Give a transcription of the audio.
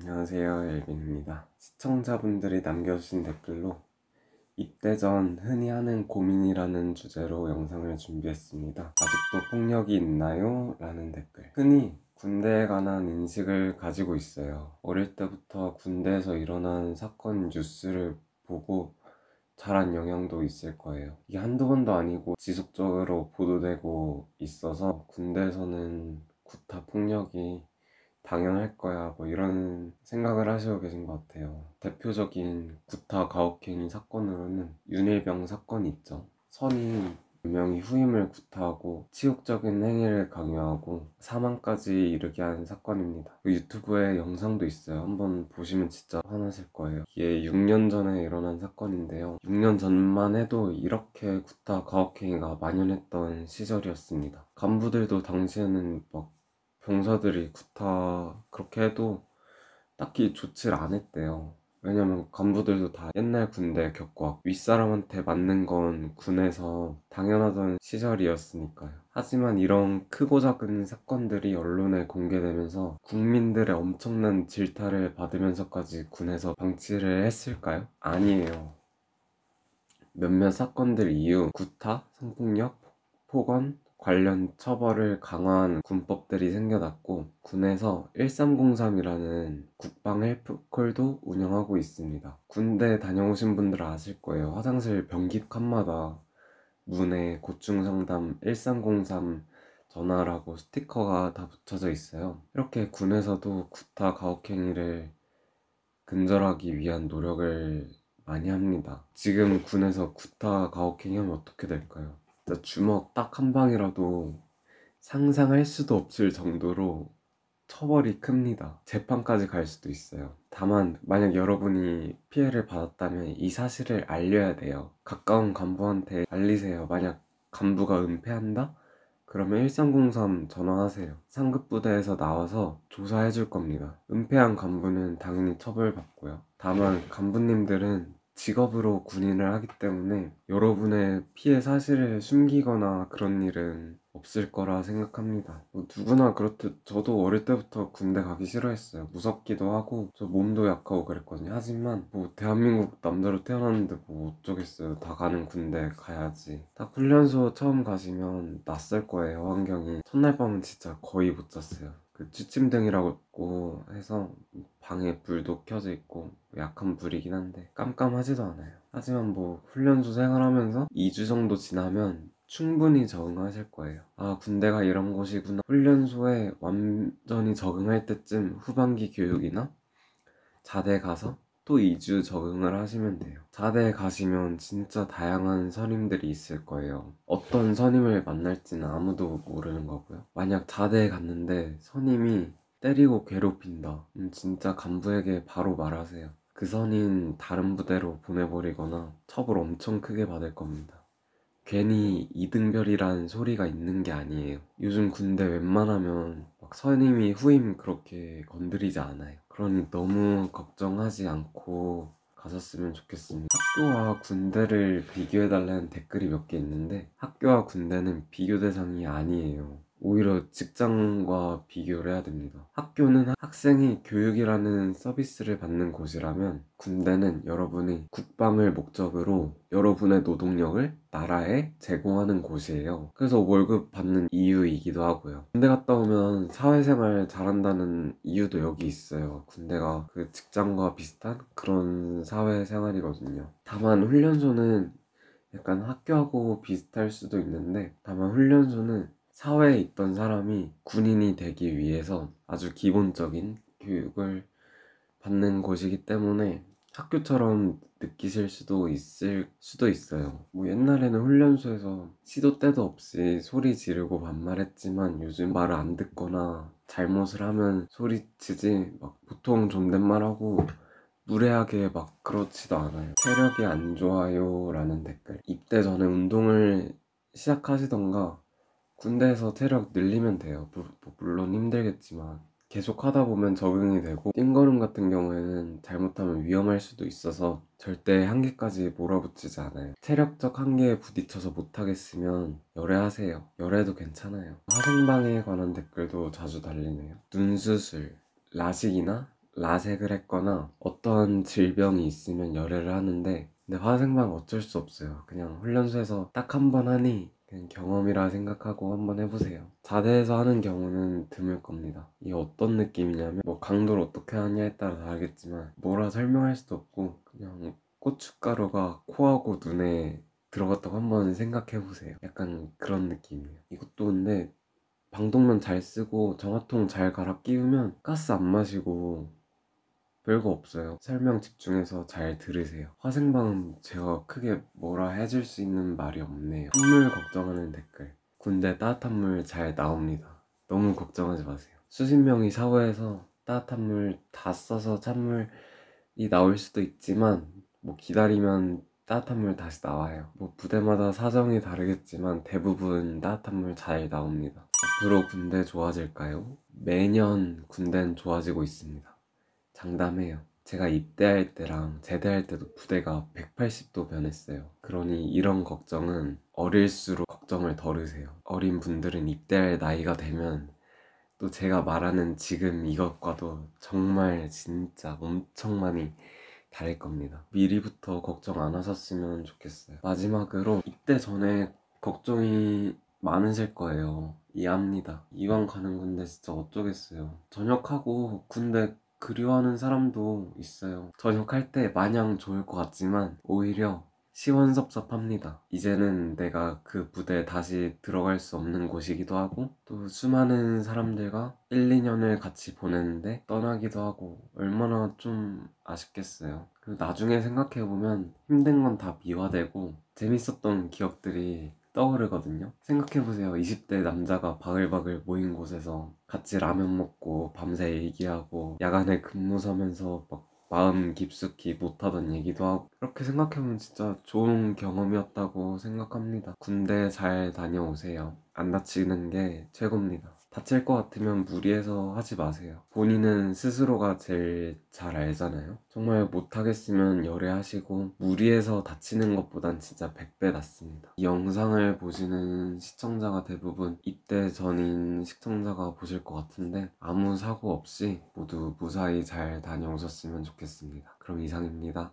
안녕하세요, 엘빈입니다. 시청자분들이 남겨주신 댓글로 입대 전 흔히 하는 고민이라는 주제로 영상을 준비했습니다. 아직도 폭력이 있나요? 라는 댓글. 흔히 군대에 관한 인식을 가지고 있어요. 어릴 때부터 군대에서 일어난 사건 뉴스를 보고 자란 영향도 있을 거예요. 이게 한두 번도 아니고 지속적으로 보도되고 있어서 군대에서는 구타 폭력이 당연할 거야 뭐 이런 생각을 하시고 계신 것 같아요. 대표적인 구타 가혹행위 사건으로는 윤일병 사건이 있죠. 선임 유명히 후임을 구타하고 치욕적인 행위를 강요하고 사망까지 이르게 한 사건입니다. 그 유튜브에 영상도 있어요. 한번 보시면 진짜 화나실 거예요. 이게 6년 전에 일어난 사건인데요. 6년 전만 해도 이렇게 구타 가혹행위가 만연했던 시절이었습니다. 간부들도 당시에는 막 병사들이 구타 그렇게 해도 딱히 조치를 안 했대요. 왜냐면 간부들도 다 옛날 군대 겪고 윗사람한테 맞는 건 군에서 당연하던 시절이었으니까요. 하지만 이런 크고 작은 사건들이 언론에 공개되면서 국민들의 엄청난 질타를 받으면서까지 군에서 방치를 했을까요? 아니에요. 몇몇 사건들 이후 구타, 성폭력, 폭언 관련 처벌을 강화한 군법들이 생겨났고 군에서 1303이라는 국방 헬프콜도 운영하고 있습니다. 군대 다녀오신 분들은 아실 거예요. 화장실 변기 칸마다 문에 고충상담 1303 전화라고 스티커가 다 붙여져 있어요. 이렇게 군에서도 구타 가혹행위를 근절하기 위한 노력을 많이 합니다. 지금 군에서 구타 가혹행위 하면 어떻게 될까요? 진짜 주먹 딱 한 방이라도 상상할 수도 없을 정도로 처벌이 큽니다. 재판까지 갈 수도 있어요. 다만 만약 여러분이 피해를 받았다면 이 사실을 알려야 돼요. 가까운 간부한테 알리세요. 만약 간부가 은폐한다? 그러면 1303 전화하세요. 상급 부대에서 나와서 조사해 줄 겁니다. 은폐한 간부는 당연히 처벌받고요. 다만 간부님들은 직업으로 군인을 하기 때문에 여러분의 피해 사실을 숨기거나 그런 일은 없을 거라 생각합니다. 뭐 누구나 그렇듯 저도 어릴 때부터 군대 가기 싫어했어요. 무섭기도 하고 저 몸도 약하고 그랬거든요. 하지만 뭐 대한민국 남자로 태어났는데 뭐 어쩌겠어요. 다 가는 군대 가야지. 딱 훈련소 처음 가시면 낯설 거예요. 환경이. 첫날 밤은 진짜 거의 못 잤어요. 그 취침등이라고 해서 방에 불도 켜져 있고 약한 불이긴 한데 깜깜하지도 않아요. 하지만 뭐 훈련소 생활하면서 2주 정도 지나면 충분히 적응하실 거예요. 아, 군대가 이런 곳이구나. 훈련소에 완전히 적응할 때쯤 후반기 교육이나 자대 가서 또 2주 적응을 하시면 돼요. 자대에 가시면 진짜 다양한 선임들이 있을 거예요. 어떤 선임을 만날지는 아무도 모르는 거고요. 만약 자대에 갔는데 선임이 때리고 괴롭힌다. 진짜 간부에게 바로 말하세요. 그 선임 다른 부대로 보내버리거나 처벌 엄청 크게 받을 겁니다. 괜히 이등별이라는 소리가 있는 게 아니에요. 요즘 군대 웬만하면 막 선임이 후임 그렇게 건드리지 않아요. 그러니 너무 걱정하지 않고 가셨으면 좋겠습니다. 학교와 군대를 비교해달라는 댓글이 몇 개 있는데 학교와 군대는 비교 대상이 아니에요. 오히려 직장과 비교를 해야 됩니다. 학교는 학생이 교육이라는 서비스를 받는 곳이라면 군대는 여러분이 국방을 목적으로 여러분의 노동력을 나라에 제공하는 곳이에요. 그래서 월급 받는 이유이기도 하고요. 군대 갔다 오면 사회생활 잘한다는 이유도 여기 있어요. 군대가 그 직장과 비슷한 그런 사회생활이거든요. 다만 훈련소는 약간 학교하고 비슷할 수도 있는데 다만 훈련소는 사회에 있던 사람이 군인이 되기 위해서 아주 기본적인 교육을 받는 곳이기 때문에 학교처럼 느끼실 수도 있을 수도 있어요. 뭐 옛날에는 훈련소에서 시도 때도 없이 소리 지르고 반말했지만 요즘 말을 안 듣거나 잘못을 하면 소리치지 막 보통 존댓말하고 무례하게 막 그렇지도 않아요. 체력이 안 좋아요 라는 댓글. 입대 전에 운동을 시작하시던가 군대에서 체력 늘리면 돼요. 물론 힘들겠지만 계속 하다 보면 적응이 되고 띵걸음 같은 경우에는 잘못하면 위험할 수도 있어서 절대 한계까지 몰아붙이지 않아요. 체력적 한계에 부딪혀서 못하겠으면 열애하세요. 열애도 괜찮아요. 화생방에 관한 댓글도 자주 달리네요. 눈 수술, 라식이나 라섹을 했거나 어떠한 질병이 있으면 열애를 하는데, 근데 화생방 어쩔 수 없어요. 그냥 훈련소에서 딱 한 번 하니 그냥 경험이라 생각하고 한번 해보세요. 자대에서 하는 경우는 드물 겁니다. 이게 어떤 느낌이냐면, 뭐 강도를 어떻게 하냐에 따라 다르겠지만 뭐라 설명할 수도 없고, 그냥 고춧가루가 코하고 눈에 들어갔다고 한번 생각해보세요. 약간 그런 느낌이에요. 이것도 근데 방독면 잘 쓰고 정화통 잘 갈아 끼우면 가스 안 마시고 별거 없어요. 설명 집중해서 잘 들으세요. 화생방은 제가 크게 뭐라 해줄 수 있는 말이 없네요. 찬물 걱정하는 댓글. 군대 따뜻한 물 잘 나옵니다. 너무 걱정하지 마세요. 수십 명이 샤워해서 따뜻한 물 다 써서 찬물이 나올 수도 있지만, 뭐 기다리면 따뜻한 물 다시 나와요. 뭐 부대마다 사정이 다르겠지만 대부분 따뜻한 물 잘 나옵니다. 앞으로 군대 좋아질까요? 매년 군대는 좋아지고 있습니다. 장담해요. 제가 입대할 때랑 제대할 때도 부대가 180도 변했어요. 그러니 이런 걱정은 어릴수록 걱정을 덜으세요. 어린 분들은 입대할 나이가 되면 또 제가 말하는 지금 이것과도 정말 진짜 엄청 많이 다를 겁니다. 미리부터 걱정 안 하셨으면 좋겠어요. 마지막으로, 입대 전에 걱정이 많으실 거예요. 이해합니다. 이왕 가는 군대 진짜 어쩌겠어요. 전역하고 군대 그리워하는 사람도 있어요. 전역할 때 마냥 좋을 것 같지만 오히려 시원섭섭합니다. 이제는 내가 그 부대에 다시 들어갈 수 없는 곳이기도 하고, 또 수많은 사람들과 1, 2년을 같이 보냈는데 떠나기도 하고, 얼마나 좀 아쉽겠어요. 그리고 나중에 생각해보면 힘든 건 다 미화되고 재밌었던 기억들이 떠오르거든요. 생각해보세요. 20대 남자가 바글바글 모인 곳에서 같이 라면 먹고 밤새 얘기하고 야간에 근무 서면서 막 마음 깊숙이 못하던 얘기도 하고, 그렇게 생각해보면 진짜 좋은 경험이었다고 생각합니다. 군대 잘 다녀오세요. 안 다치는 게 최고입니다. 다칠 것 같으면 무리해서 하지 마세요. 본인은 스스로가 제일 잘 알잖아요. 정말 못하겠으면 열애하시고, 무리해서 다치는 것보단 진짜 100배 낫습니다. 이 영상을 보시는 시청자가 대부분 입대 전인 시청자가 보실 것 같은데, 아무 사고 없이 모두 무사히 잘 다녀오셨으면 좋겠습니다. 그럼 이상입니다.